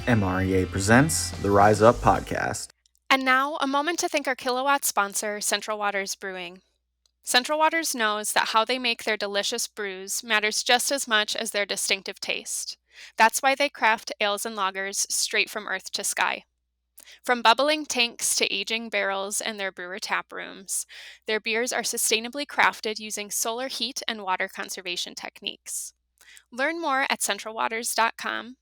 MREA presents the Rise Up podcast. And now, a moment to thank our Kilowatt sponsor, Central Waters Brewing. Central Waters knows that how they make their delicious brews matters just as much as their distinctive taste. That's why they craft ales and lagers straight from earth to sky. From bubbling tanks to aging barrels in their brewer tap rooms, their beers are sustainably crafted using solar heat and water conservation techniques. Learn more at centralwaters.com.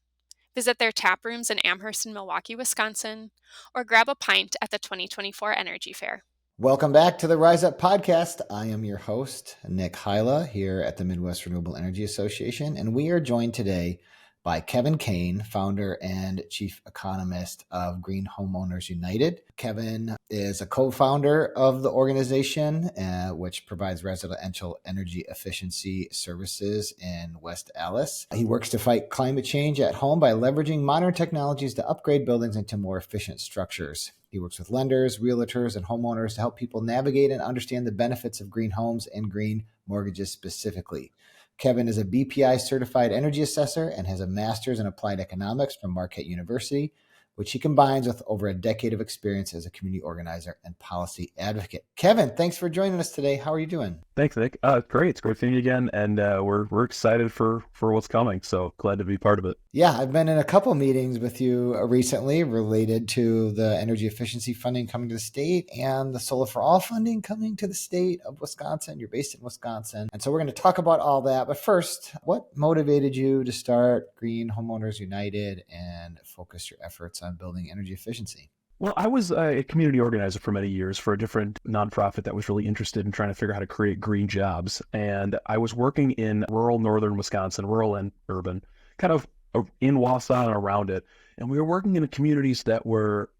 Visit their tap rooms in Amherst and Milwaukee, Wisconsin, or grab a pint at the 2024 Energy Fair. Welcome back to the Rise Up podcast. I am your host, Nick Hyla, here at the Midwest Renewable Energy Association, and we are joined today by Kevin Kane, founder and chief economist of Green Homeowners United. Kevin is a co-founder of the organization, which provides residential energy efficiency services in West Allis. He works to fight climate change at home by leveraging modern technologies to upgrade buildings into more efficient structures. He works with lenders, realtors, and homeowners to help people navigate and understand the benefits of green homes and green mortgages specifically. Kevin is a BPI certified energy assessor and has a master's in applied economics from Marquette University, which he combines with over a decade of experience as a community organizer and policy advocate. Kevin, thanks for joining us today. How are you doing? Thanks, Nick. Great. It's great seeing you again, and we're excited for what's coming. So glad to be part of it. Yeah, I've been in a couple meetings with you recently related to the energy efficiency funding coming to the state and the Solar for All funding coming to the state of Wisconsin. You're based in Wisconsin. And so we're going to talk about all that. But first, what motivated you to start Green Homeowners United and focus your efforts on building energy efficiency? Well, I was a community organizer for many years for a different nonprofit that was really interested in trying to figure out how to create green jobs. And I was working in rural northern Wisconsin, rural and urban, kind of in Wausau and around it. And we were working in communities that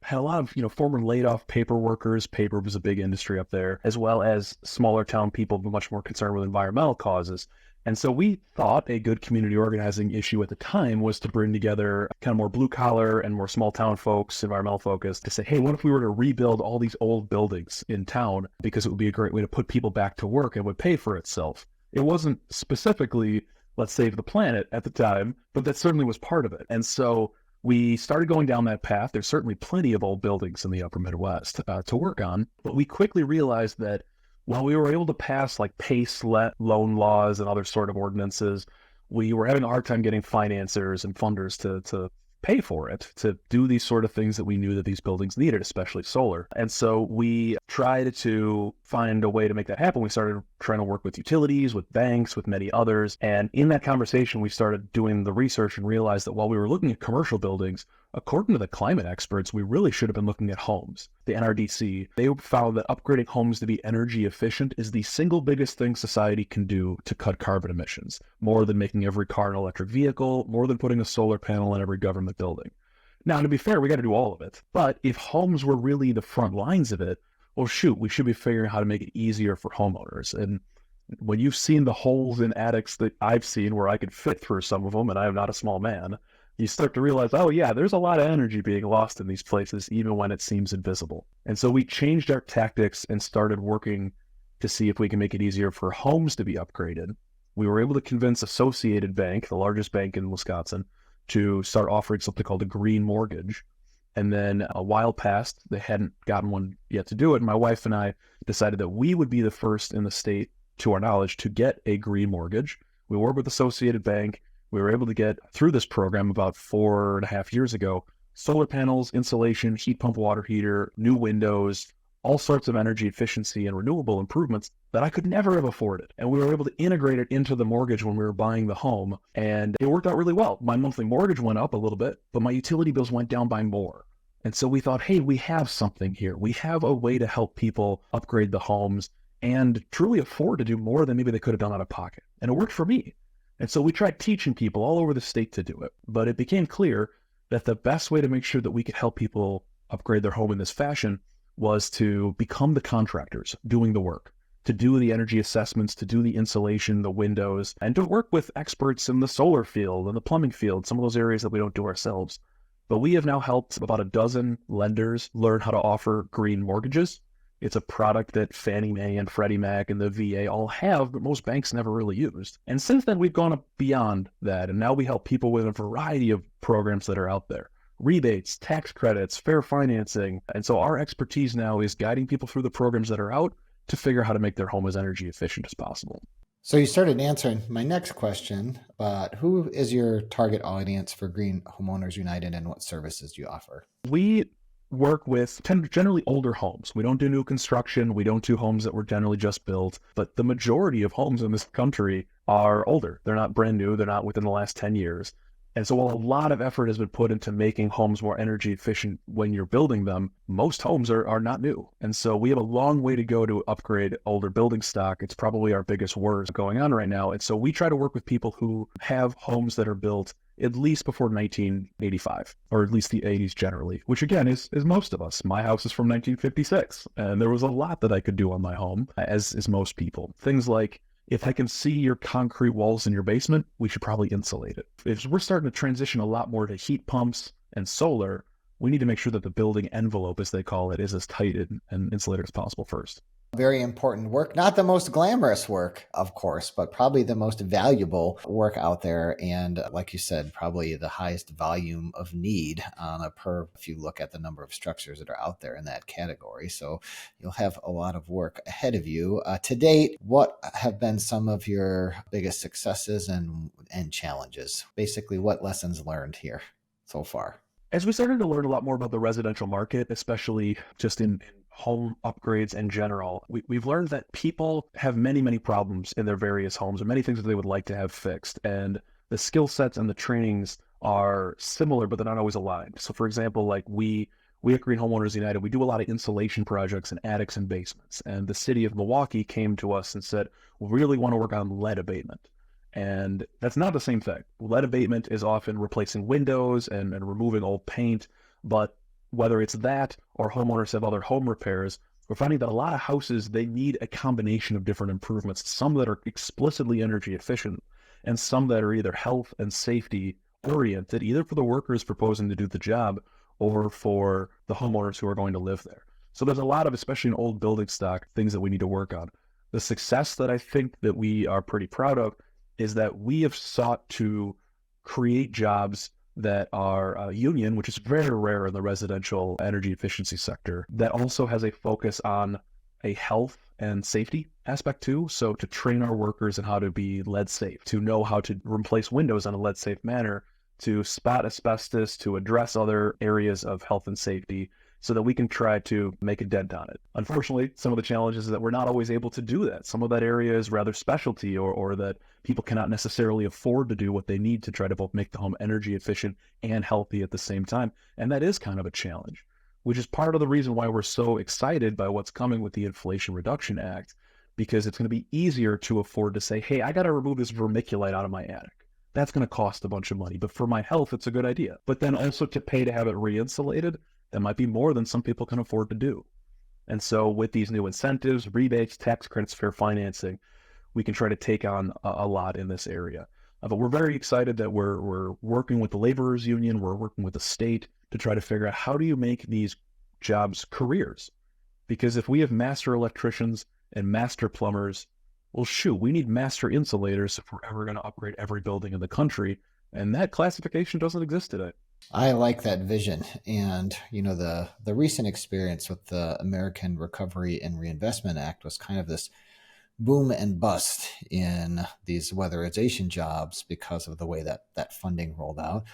had a lot of, former laid off paper workers. Paper was a big industry up there, as well as smaller town people, but much more concerned with environmental causes. And so we thought a good community organizing issue at the time was to bring together kind of more blue collar and more small town folks, environmental focused, to say, hey, what if we were to rebuild all these old buildings in town, because it would be a great way to put people back to work and would pay for itself. It wasn't specifically, let's save the planet at the time, but that certainly was part of it. And so we started going down that path. There's certainly plenty of old buildings in the upper Midwest to work on, but we quickly realized that while we were able to pass like PACE loan laws and other sort of ordinances, we were having a hard time getting financiers and funders to pay for it, to do these sort of things that we knew that these buildings needed, especially solar. And so we tried to find a way to make that happen. We started trying to work with utilities, with banks, with many others. And in that conversation, we started doing the research and realized that while we were looking at commercial buildings, according to the climate experts, we really should have been looking at homes. The NRDC, they found that upgrading homes to be energy efficient is the single biggest thing society can do to cut carbon emissions, more than making every car an electric vehicle, more than putting a solar panel in every government building. Now, to be fair, we got to do all of it. But if homes were really the front lines of it, well, shoot, we should be figuring out how to make it easier for homeowners. And when you've seen the holes in attics that I've seen where I could fit through some of them, and I am not a small man, you start to realize, oh yeah, there's a lot of energy being lost in these places, even when it seems invisible. And so we changed our tactics and started working to see if we can make it easier for homes to be upgraded. We were able to convince Associated Bank, the largest bank in Wisconsin, to start offering something called a green mortgage. And then a while passed, they hadn't gotten one yet to do it. And my wife and I decided that we would be the first in the state, to our knowledge, to get a green mortgage. We worked with Associated Bank. We were able to get through this program about 4.5 years ago, solar panels, insulation, heat pump water heater, new windows, all sorts of energy efficiency and renewable improvements that I could never have afforded. And we were able to integrate it into the mortgage when we were buying the home. And it worked out really well. My monthly mortgage went up a little bit, but my utility bills went down by more. And so we thought, hey, we have something here. We have a way to help people upgrade the homes and truly afford to do more than maybe they could have done out of pocket. And it worked for me. And so we tried teaching people all over the state to do it, but it became clear that the best way to make sure that we could help people upgrade their home in this fashion was to become the contractors doing the work, to do the energy assessments, to do the insulation, the windows, and to work with experts in the solar field and the plumbing field, some of those areas that we don't do ourselves. But we have now helped about a dozen lenders learn how to offer green mortgages. It's a product that Fannie Mae and Freddie Mac and the VA all have, but most banks never really used. And since then, we've gone beyond that, and now we help people with a variety of programs that are out there. rebates, tax credits, fair financing. And so our expertise now is guiding people through the programs that are out to figure out how to make their home as energy efficient as possible. So you started answering my next question, but who is your target audience for Green Homeowners United and what services do you offer? We work with generally older homes. We don't do new construction. We don't do homes that were generally just built, but the majority of homes in this country are older. They're not brand new. They're not within the last 10 years. And so while a lot of effort has been put into making homes more energy efficient when you're building them, most homes are not new. And so we have a long way to go to upgrade older building stock. It's probably our biggest work going on right now. And so we try to work with people who have homes that are built at least before 1985, or at least the 80s generally, which again is most of us. My house is from 1956, and there was a lot that I could do on my home, as is most people. Things like, if I can see your concrete walls in your basement, we should probably insulate it. If we're starting to transition a lot more to heat pumps and solar, we need to make sure that the building envelope, as they call it, is as tight and insulated as possible first. Very important work. Not the most glamorous work, of course, but probably the most valuable work out there. And like you said, probably the highest volume of need on a per, if you look at the number of structures that are out there in that category. So you'll have a lot of work ahead of you. To date, what have been some of your biggest successes and challenges? Basically, what lessons learned here so far? As we started to learn a lot more about the residential market, especially just in home upgrades in general, we've learned that people have many, many problems in their various homes, or many things that they would like to have fixed. And the skill sets and the trainings are similar, but they're not always aligned. So for example, like we at Green Homeowners United, we do a lot of insulation projects in attics and basements. And the city of Milwaukee came to us and said, we really want to work on lead abatement. And that's not the same thing. Lead abatement is often replacing windows and removing old paint, but whether it's that or homeowners have other home repairs, we're finding that a lot of houses, they need a combination of different improvements, some that are explicitly energy efficient and some that are either health and safety oriented, either for the workers proposing to do the job or for the homeowners who are going to live there. So there's a lot of, especially in old building stock, things that we need to work on. The success that I think that we are pretty proud of is that we have sought to create jobs that are union, which is very rare in the residential energy efficiency sector, that also has a focus on a health and safety aspect too. So to train our workers in how to be lead safe, to know how to replace windows in a lead safe manner, to spot asbestos, to address other areas of health and safety, so that we can try to make a dent on it. Unfortunately, some of the challenges is that we're not always able to do that. Some of that area is rather specialty, or that people cannot necessarily afford to do what they need to try to both make the home energy efficient and healthy at the same time. And that is kind of a challenge, which is part of the reason why we're so excited by what's coming with the Inflation Reduction Act, because it's going to be easier to afford to say, hey, I got to remove this vermiculite out of my attic. That's going to cost a bunch of money, but for my health, it's a good idea. But then also to pay to have it re-insulated, that might be more than some people can afford to do. And so with these new incentives, rebates, tax credits, fair financing, we can try to take on a lot in this area. But we're very excited that we're working with the laborers union, we're working with the state to try to figure out how do you make these jobs careers? Because if we have master electricians and master plumbers, well, shoot, we need master insulators if we're ever going to upgrade every building in the country. And that classification doesn't exist today. I like that vision. And, the recent experience with the American Recovery and Reinvestment Act was kind of this boom and bust in these weatherization jobs because of the way that funding rolled out.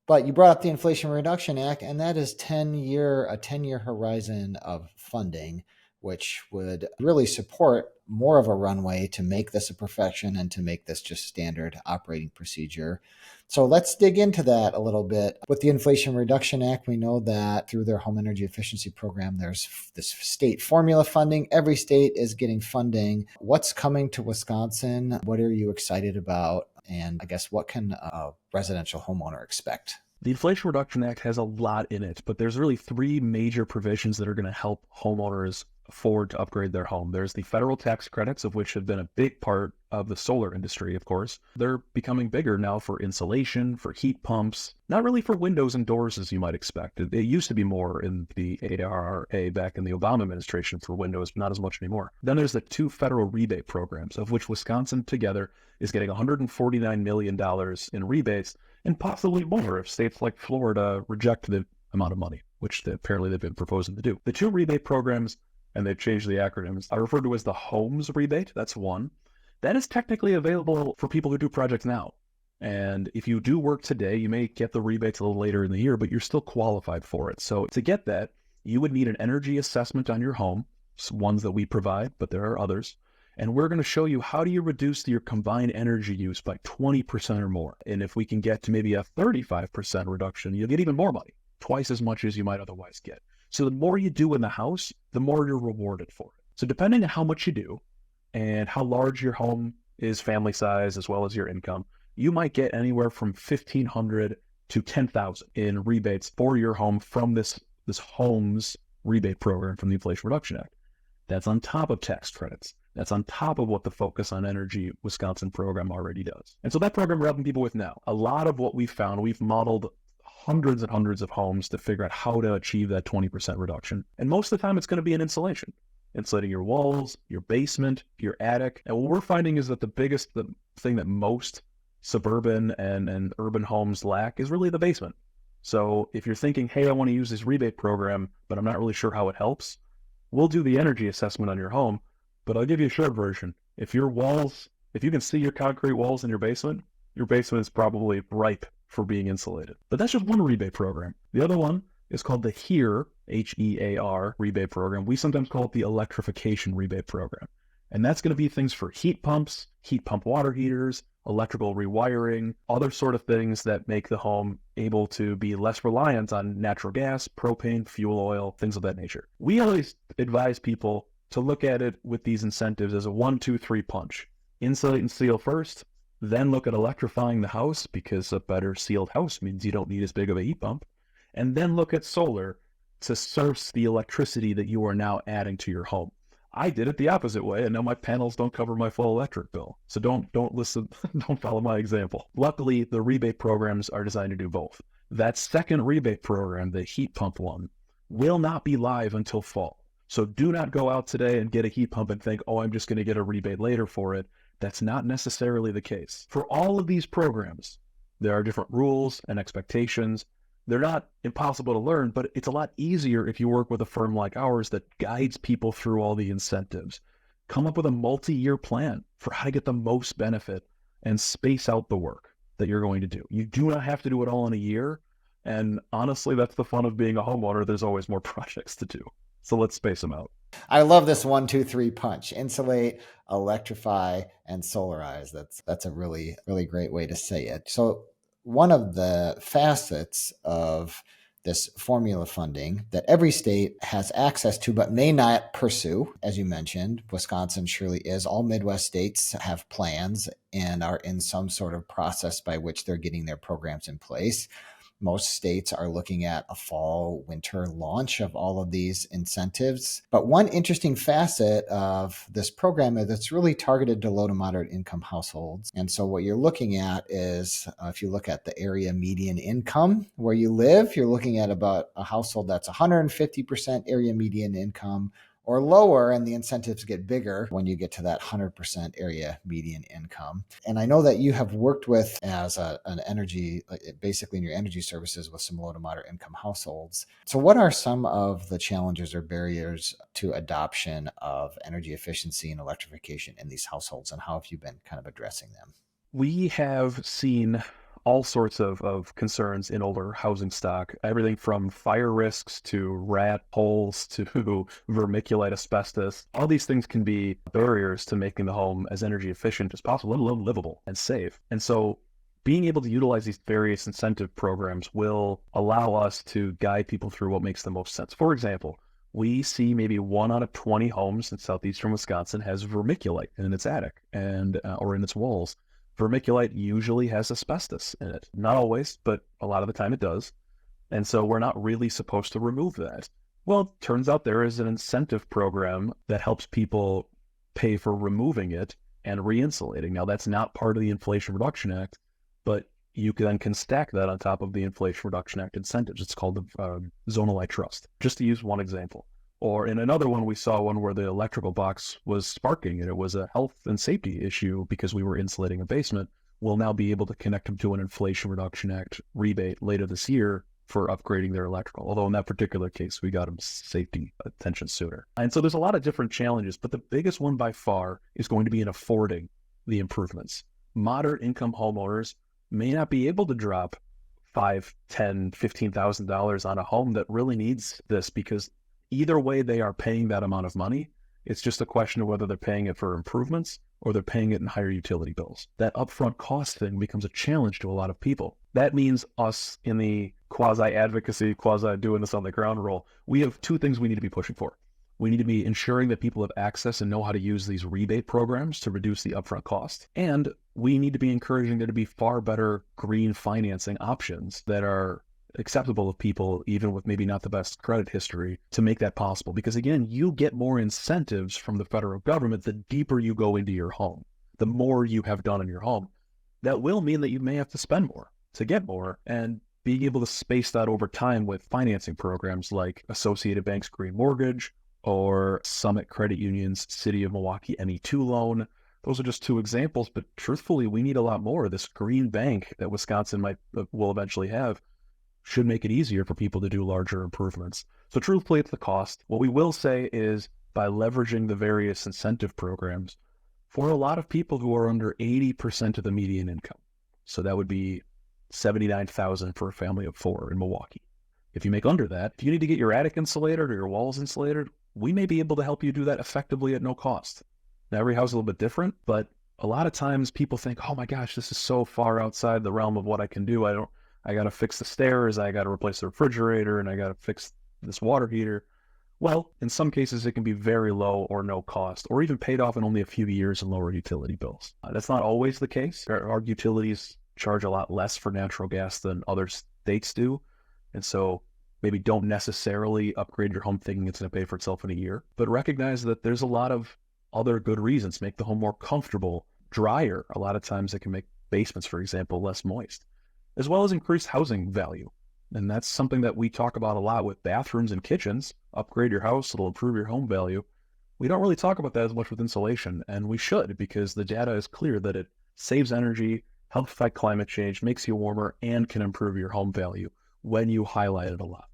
But you brought up the Inflation Reduction Act, and that is a 10-year horizon of funding, which would really support more of a runway to make this a profession and to make this just standard operating procedure. So let's dig into that a little bit. With the Inflation Reduction Act, we know that through their home energy efficiency program, there's this state formula funding. Every state is getting funding. What's coming to Wisconsin? What are you excited about? And I guess what can a residential homeowner expect? The Inflation Reduction Act has a lot in it, but there's really three major provisions that are going to help homeowners afford to upgrade their home. There's the federal tax credits, of which have been a big part of the solar industry, of course. They're becoming bigger now for insulation, for heat pumps, not really for windows and doors as you might expect. It used to be more in the ARRA back in the Obama administration for windows, but not as much anymore. Then there's the two federal rebate programs, of which Wisconsin together is getting $149 million in rebates. and possibly more if states like Florida reject the amount of money, which apparently they've been proposing to do. The two rebate programs, and they've changed the acronyms, are referred to as the Homes rebate. That's one. That is technically available for people who do projects now. And if you do work today, you may get the rebates a little later in the year, but you're still qualified for it. So to get that, you would need an energy assessment on your home, ones that we provide, but there are others. And we're going to show you how do you reduce your combined energy use by 20% or more. And if we can get to maybe a 35% reduction, you'll get even more money, twice as much as you might otherwise get. So the more you do in the house, the more you're rewarded for it. So depending on how much you do and how large your home is, family size, as well as your income, you might get anywhere from $1,500 to $10,000 in rebates for your home from this Homes rebate program from the Inflation Reduction Act. That's on top of tax credits. That's on top of what the Focus on Energy Wisconsin program already does. And so that program we're helping people with now. A lot of what we've found, we've modeled hundreds and hundreds of homes to figure out how to achieve that 20% reduction. And most of the time it's going to be an insulation. Insulating your walls, your basement, your attic. And what we're finding is that the thing that most suburban and urban homes lack is really the basement. So if you're thinking, hey, I want to use this rebate program, but I'm not really sure how it helps, we'll do the energy assessment on your home, but I'll give you a short version. If you can see your concrete walls in your basement is probably ripe for being insulated. But that's just one rebate program. The other one is called the HEAR, H-E-A-R, rebate program. We sometimes call it the Electrification rebate program. And that's going to be things for heat pumps, heat pump water heaters, electrical rewiring, other sort of things that make the home able to be less reliant on natural gas, propane, fuel oil, things of that nature. We always advise people to look at it with these incentives as a 1, 2, 3 punch. Insulate and seal first, then look at electrifying the house because a better sealed house means you don't need as big of a heat pump, and then look at solar to source the electricity that you are now adding to your home. I did it the opposite way, and now my panels don't cover my full electric bill. So don't listen, don't follow my example. Luckily, the rebate programs are designed to do both. That second rebate program, the heat pump one, will not be live until fall. So do not go out today and get a heat pump and think, oh, I'm just going to get a rebate later for it. That's not necessarily the case. For all of these programs, there are different rules and expectations. They're not impossible to learn, but it's a lot easier if you work with a firm like ours that guides people through all the incentives. Come up with a multi-year plan for how to get the most benefit and space out the work that you're going to do. You do not have to do it all in a year. And honestly, that's the fun of being a homeowner. There's always more projects to do. So let's space them out. I love this 1, 2, 3 punch: insulate, electrify, and solarize. That's a really, really great way to say it. So one of the facets of this formula funding that every state has access to but may not pursue, as you mentioned, Wisconsin surely is. All Midwest states have plans and are in some sort of process by which they're getting their programs in place. Most states are looking at a fall, winter launch of all of these incentives. But one interesting facet of this program is it's really targeted to low to moderate income households. And so what you're looking at is, if you look at the area median income where you live, you're looking at about a household that's 150% area median income or lower, and the incentives get bigger when you get to that 100% area median income. And I know that you have worked with, as an energy, basically in your energy services, with some low to moderate income households. So what are some of the challenges or barriers to adoption of energy efficiency and electrification in these households, and how have you been kind of addressing them? We have seen all sorts of concerns in older housing stock, everything from fire risks to rat holes to vermiculite, asbestos. All these things can be barriers to making the home as energy efficient as possible, let alone livable and safe. And so being able to utilize these various incentive programs will allow us to guide people through what makes the most sense. For example, we see maybe 1 out of 20 homes in southeastern Wisconsin has vermiculite in its attic and or in its walls. Vermiculite usually has asbestos in it. Not always, but a lot of the time it does. And so we're not really supposed to remove that. Well, it turns out there is an incentive program that helps people pay for removing it and re-insulating. Now, that's not part of the Inflation Reduction Act, but you then can stack that on top of the Inflation Reduction Act incentives. It's called the Zonal Trust, just to use one example. Or in another one, we saw one where the electrical box was sparking and it was a health and safety issue because we were insulating a basement. will now be able to connect them to an Inflation Reduction Act rebate later this year for upgrading their electrical. Although in that particular case, we got them safety attention sooner. And so there's a lot of different challenges, but the biggest one by far is going to be in affording the improvements. Moderate income homeowners may not be able to drop $5,000, $10,000, $15,000 on a home that really needs this, because either way they are paying that amount of money. It's just a question of whether they're paying it for improvements or they're paying it in higher utility bills. That upfront cost thing becomes a challenge to a lot of people. That means us in the quasi-advocacy, quasi-doing this on the ground role, we have two things we need to be pushing for. We need to be ensuring that people have access and know how to use these rebate programs to reduce the upfront cost. And we need to be encouraging there to be far better green financing options that are acceptable to people, even with maybe not the best credit history, to make that possible. Because again, you get more incentives from the federal government the deeper you go into your home, the more you have done in your home. That will mean that you may have to spend more to get more, and being able to space that over time with financing programs like Associated Bank's Green Mortgage or Summit Credit Union's City of Milwaukee ME2 loan. Those are just two examples, but truthfully, we need a lot more. This green bank that Wisconsin will eventually have should make it easier for people to do larger improvements. So truthfully, it's the cost. What we will say is by leveraging the various incentive programs for a lot of people who are under 80% of the median income. So that would be $79,000 for a family of four in Milwaukee. If you make under that, if you need to get your attic insulated or your walls insulated, we may be able to help you do that effectively at no cost. Now, every house is a little bit different, but a lot of times people think, oh my gosh, this is so far outside the realm of what I can do. I got to fix the stairs, I got to replace the refrigerator, and I got to fix this water heater. Well, in some cases, it can be very low or no cost, or even paid off in only a few years in lower utility bills. That's not always the case. Our utilities charge a lot less for natural gas than other states do. And so maybe don't necessarily upgrade your home thinking it's going to pay for itself in a year, but recognize that there's a lot of other good reasons. Make the home more comfortable, drier. A lot of times it can make basements, for example, less moist, as well as increased housing value. And that's something that we talk about a lot with bathrooms and kitchens. Upgrade your house, it'll improve your home value. We don't really talk about that as much with insulation, and we should, because the data is clear that it saves energy, helps fight climate change, makes you warmer, and can improve your home value when you highlight it a lot,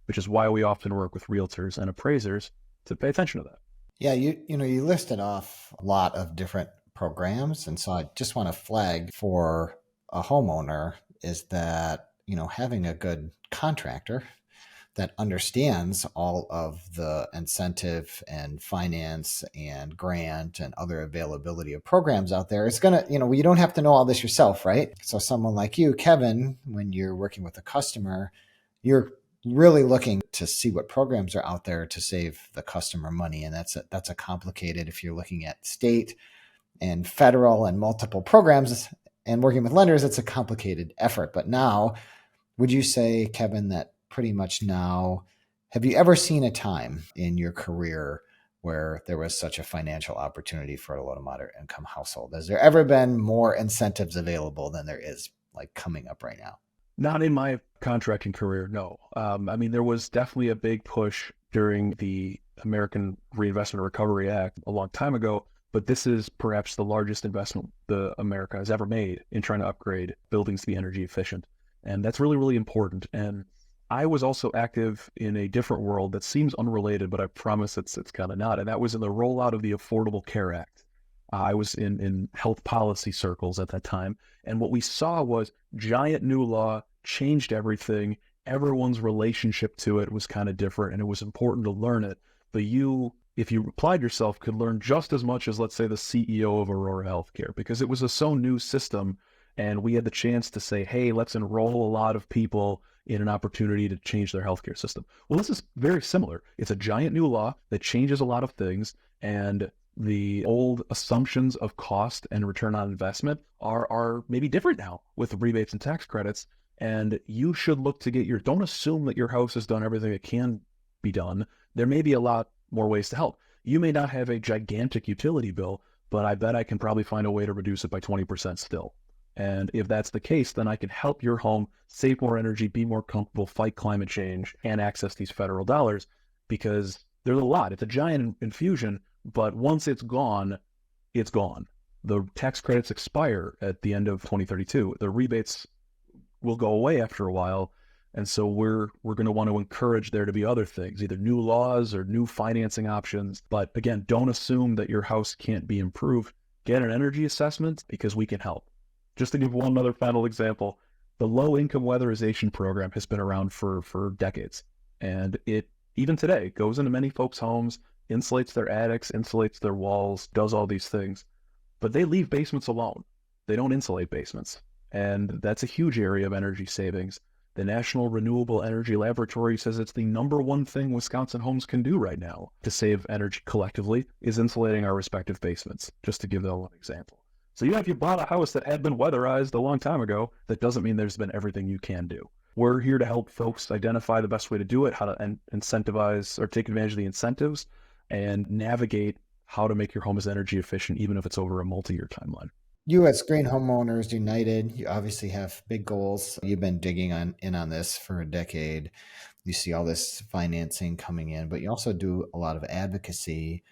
which is why we often work with realtors and appraisers to pay attention to that. Yeah, you listed off a lot of different programs, and so I just want to flag for a homeowner is that, having a good contractor that understands all of the incentive and finance and grant and other availability of programs out there, it's going to, you don't have to know all this yourself, right? So someone like you, Kevin, when you're working with a customer, you're really looking to see what programs are out there to save the customer money. And that's a complicated, if you're looking at state and federal and multiple programs and working with lenders, it's a complicated effort. But now, would you say, Kevin, that pretty much now, have you ever seen a time in your career where there was such a financial opportunity for a low to moderate income household? Has there ever been more incentives available than there is coming up right now? Not in my contracting career, no. There was definitely a big push during the American Reinvestment and Recovery Act a long time ago, but this is perhaps the largest investment America has ever made in trying to upgrade buildings to be energy efficient. And that's really, really important. And I was also active in a different world that seems unrelated, but I promise it's kind of not. And that was in the rollout of the Affordable Care Act. I was in health policy circles at that time. And what we saw was giant new law, changed everything. Everyone's relationship to it was kind of different, and it was important to learn it. But you, if you applied yourself, could learn just as much as, let's say, the CEO of Aurora Healthcare, because it was a so new system. And we had the chance to say, hey, let's enroll a lot of people in an opportunity to change their healthcare system. Well, this is very similar. It's a giant new law that changes a lot of things, and the old assumptions of cost and return on investment are maybe different now with rebates and tax credits. And you should look to don't assume that your house has done everything it can be done. There may be a lot more ways to help. You may not have a gigantic utility bill, but I bet I can probably find a way to reduce it by 20% still. And if that's the case, then I can help your home save more energy, be more comfortable, fight climate change, and access these federal dollars, because there's a lot. It's a giant infusion, but once it's gone, it's gone. The tax credits expire at the end of 2032. The rebates will go away after a while. And so we're going to want to encourage there to be other things, either new laws or new financing options. But again, don't assume that your house can't be improved. Get an energy assessment because we can help. Just to give one other final example, the low-income weatherization program has been around for decades. And it, even today, goes into many folks' homes, insulates their attics, insulates their walls, does all these things. But they leave basements alone. They don't insulate basements. And that's a huge area of energy savings. The National Renewable Energy Laboratory says it's the number one thing Wisconsin homes can do right now to save energy collectively is insulating our respective basements, just to give that one example. So if you bought a house that had been weatherized a long time ago, that doesn't mean there's been everything you can do. We're here to help folks identify the best way to do it, how to incentivize or take advantage of the incentives and navigate how to make your home as energy efficient, even if it's over a multi-year timeline. You at Screen Homeowners United, you obviously have big goals. You've been digging in on this for a decade. You see all this financing coming in, but you also do a lot of advocacy.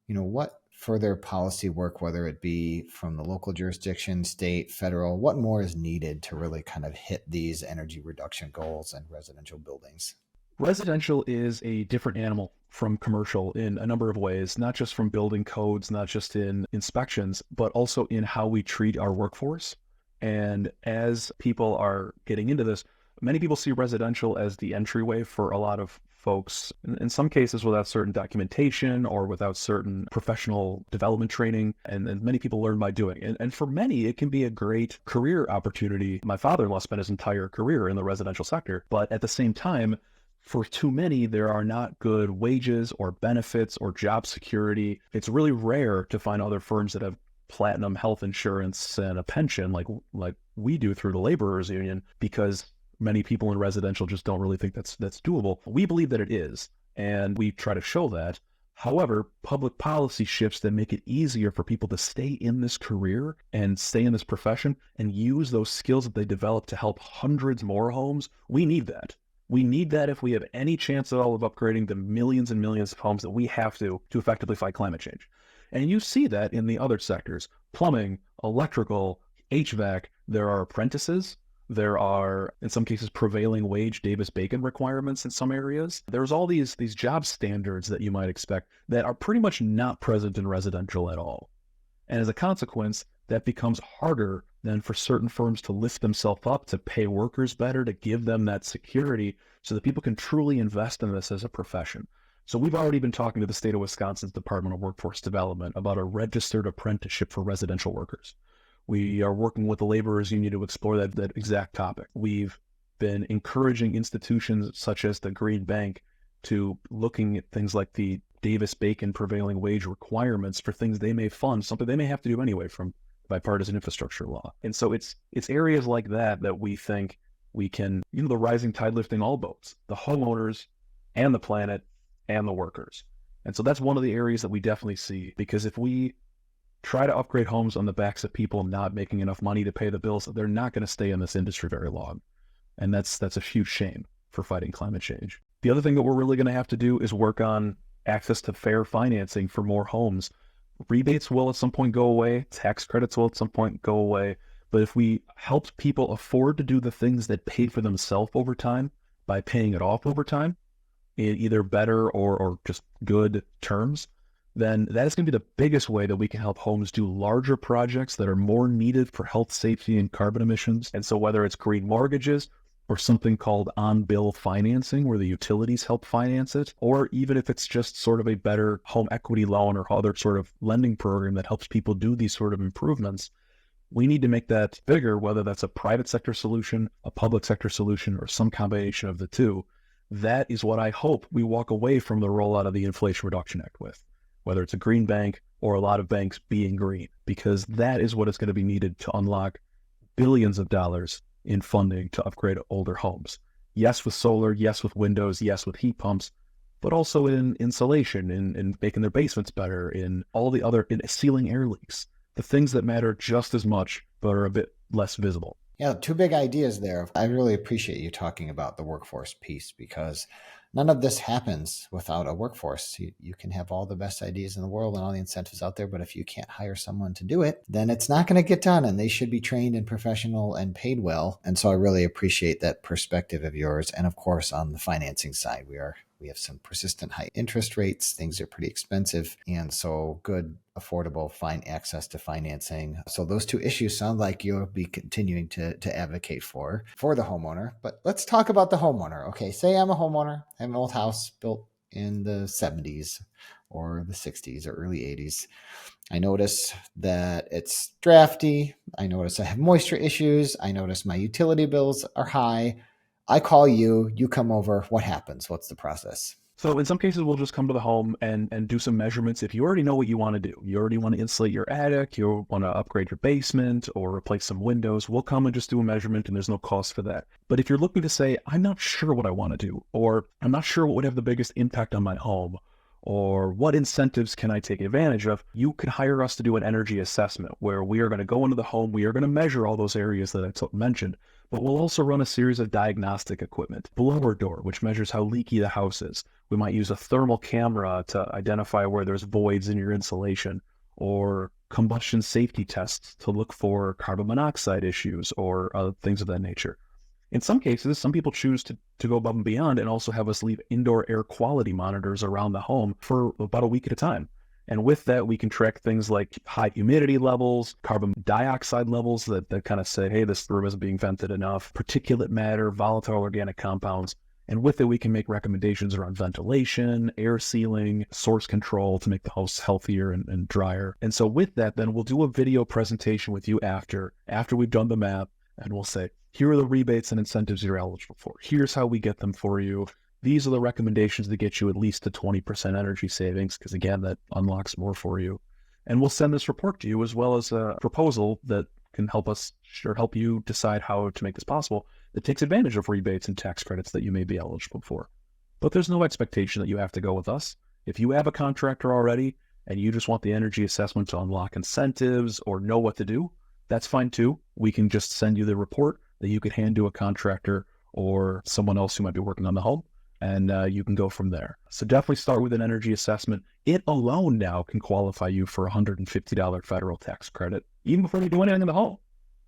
What further policy work, whether it be from the local jurisdiction, state, federal, what more is needed to really kind of hit these energy reduction goals in residential buildings? Residential is a different animal from commercial in a number of ways, not just from building codes, not just in inspections, but also in how we treat our workforce. And as people are getting into this, many people see residential as the entryway for a lot of folks, in some cases without certain documentation or without certain professional development training. And many people learn by doing. And for many, it can be a great career opportunity. My father-in-law spent his entire career in the residential sector, but at the same time, for too many, there are not good wages or benefits or job security. It's really rare to find other firms that have platinum health insurance and a pension like we do through the laborers union, because many people in residential just don't really think that's doable. We believe that it is, and we try to show that. However, public policy shifts that make it easier for people to stay in this career and stay in this profession and use those skills that they develop to help hundreds more homes. We need that. We need that if we have any chance at all of upgrading the millions and millions of homes that we have to effectively fight climate change. And you see that in the other sectors, plumbing, electrical, HVAC. There are apprentices. There are, in some cases, prevailing wage Davis-Bacon requirements in some areas. There's all these job standards that you might expect that are pretty much not present in residential at all. And as a consequence, that becomes harder than for certain firms to lift themselves up, to pay workers better, to give them that security so that people can truly invest in this as a profession. So we've already been talking to the state of Wisconsin's Department of Workforce Development about a registered apprenticeship for residential workers. We are working with the laborers union to explore that exact topic. We've been encouraging institutions such as the Green Bank to looking at things like the Davis-Bacon prevailing wage requirements for things they may fund, something they may have to do anyway from bipartisan infrastructure law. And so it's areas like that we think we can, the rising tide lifting all boats, the homeowners and the planet and the workers. And so that's one of the areas that we definitely see, because if we try to upgrade homes on the backs of people not making enough money to pay the bills, they're not going to stay in this industry very long. And that's a huge shame for fighting climate change. The other thing that we're really going to have to do is work on access to fair financing for more homes. Rebates will at some point go away. Tax credits will at some point go away. But if we help people afford to do the things that pay for themselves over time by paying it off over time in either better or just good terms, then that is going to be the biggest way that we can help homes do larger projects that are more needed for health, safety, and carbon emissions. And so whether it's green mortgages or something called on-bill financing where the utilities help finance it, or even if it's just sort of a better home equity loan or other sort of lending program that helps people do these sort of improvements, we need to make that bigger, whether that's a private sector solution, a public sector solution, or some combination of the two. That is what I hope we walk away from the rollout of the Inflation Reduction Act with, whether it's a green bank or a lot of banks being green, because that is what is going to be needed to unlock billions of dollars in funding to upgrade older homes. Yes, with solar, yes, with windows, yes, with heat pumps, but also in insulation, in making their basements better, in all the other, in sealing air leaks, the things that matter just as much, but are a bit less visible. Yeah, two big ideas there. I really appreciate you talking about the workforce piece, because none of this happens without a workforce. You can have all the best ideas in the world and all the incentives out there, but if you can't hire someone to do it, then it's not going to get done, and they should be trained and professional and paid well. And so I really appreciate that perspective of yours. And of course, on the financing side, we have some persistent high interest rates. Things are pretty expensive. And so good, affordable, fine access to financing. So those two issues sound like you'll be continuing to advocate for the homeowner. But let's talk about the homeowner. Okay, say I'm a homeowner. I have an old house built in the 70s or the 60s or early 80s. I notice that it's drafty. I notice I have moisture issues. I notice my utility bills are high. I call you, you come over. What happens? What's the process? So in some cases, we'll just come to the home and do some measurements. If you already know what you want to do, you already want to insulate your attic, you want to upgrade your basement or replace some windows, we'll come and just do a measurement, and there's no cost for that. But if you're looking to say, I'm not sure what I want to do, or I'm not sure what would have the biggest impact on my home, or what incentives can I take advantage of, you could hire us to do an energy assessment where we are going to go into the home, we are going to measure all those areas that I mentioned, but we'll also run a series of diagnostic equipment. Blower door, which measures how leaky the house is. We might use a thermal camera to identify where there's voids in your insulation, or combustion safety tests to look for carbon monoxide issues or things of that nature. In some cases, some people choose to go above and beyond and also have us leave indoor air quality monitors around the home for about a week at a time. And with that, we can track things like high humidity levels, carbon dioxide levels that kind of say, hey, this room isn't being vented enough, particulate matter, volatile organic compounds. And with it, we can make recommendations around ventilation, air sealing, source control to make the house healthier and drier. And so with that, then we'll do a video presentation with you after we've done the math, and we'll say, here are the rebates and incentives you're eligible for. Here's how we get them for you. These are the recommendations to get you at least to 20% energy savings, because again, that unlocks more for you. And we'll send this report to you as well as a proposal that can help you decide how to make this possible, that takes advantage of rebates and tax credits that you may be eligible for. But there's no expectation that you have to go with us. If you have a contractor already and you just want the energy assessment to unlock incentives or know what to do, that's fine too. We can just send you the report that you could hand to a contractor or someone else who might be working on the home, and you can go from there. So definitely start with an energy assessment. It alone now can qualify you for a $150 federal tax credit, even before you do anything in the home.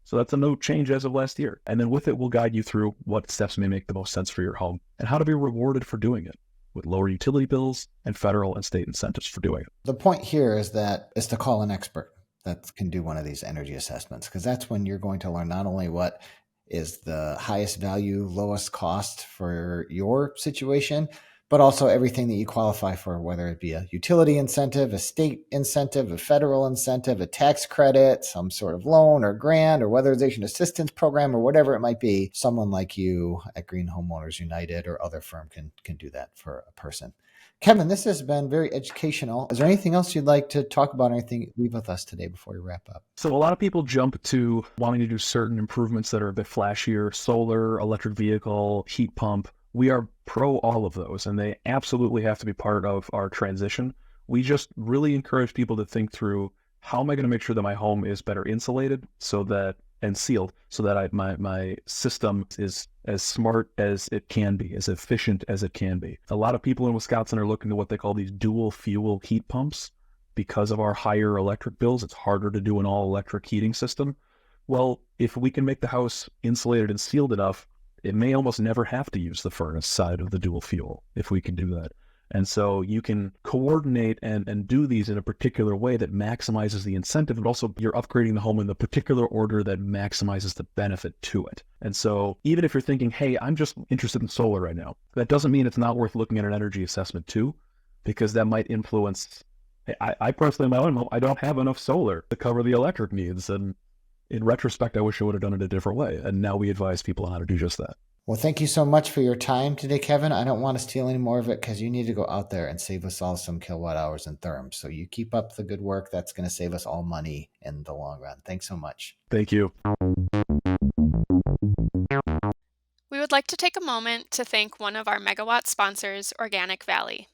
So that's a no change as of last year. And then with it, we'll guide you through what steps may make the most sense for your home and how to be rewarded for doing it, with lower utility bills and federal and state incentives for doing it. The point here is to call an expert that can do one of these energy assessments, because that's when you're going to learn not only what is the highest value, lowest cost for your situation, but also everything that you qualify for, whether it be a utility incentive, a state incentive, a federal incentive, a tax credit, some sort of loan or grant or weatherization assistance program or whatever it might be. Someone like you at Green Homeowners United or other firm can do that for a person. Kevin, this has been very educational. Is there anything else you'd like to talk about, or anything leave with us today before we wrap up? So a lot of people jump to wanting to do certain improvements that are a bit flashier: solar, electric vehicle, heat pump. We are pro all of those, and they absolutely have to be part of our transition. We just really encourage people to think through, how am I going to make sure that my home is better insulated and sealed, so that my system is as smart as it can be, as efficient as it can be. A lot of people in Wisconsin are looking to what they call these dual fuel heat pumps. Because of our higher electric bills, it's harder to do an all electric heating system. Well, if we can make the house insulated and sealed enough, it may almost never have to use the furnace side of the dual fuel if we can do that. And so you can coordinate and do these in a particular way that maximizes the incentive, but also you're upgrading the home in the particular order that maximizes the benefit to it. And so even if you're thinking, hey, I'm just interested in solar right now, that doesn't mean it's not worth looking at an energy assessment too, because that might influence. I personally, in my own home, I don't have enough solar to cover the electric needs. And in retrospect, I wish I would have done it a different way. And now we advise people on how to do just that. Well, thank you so much for your time today, Kevin. I don't want to steal any more of it, because you need to go out there and save us all some kilowatt hours and therms. So you keep up the good work. That's going to save us all money in the long run. Thanks so much. Thank you. We would like to take a moment to thank one of our megawatt sponsors, Organic Valley.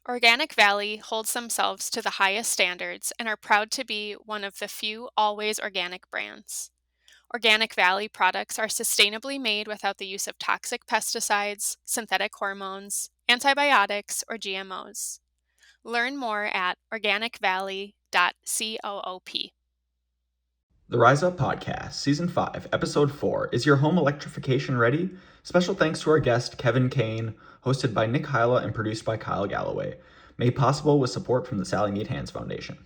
Organic Valley holds themselves to the highest standards and are proud to be one of the few always organic brands. Organic Valley products are sustainably made without the use of toxic pesticides, synthetic hormones, antibiotics, or GMOs. Learn more at organicvalley.coop. The Rise Up Podcast, Season 5, Episode 4, Is Your Home Electrification Ready? Special thanks to our guest, Kevin Kane, hosted by Nick Hyla and produced by Kyle Galloway. Made possible with support from the Sally Mead Hands Foundation.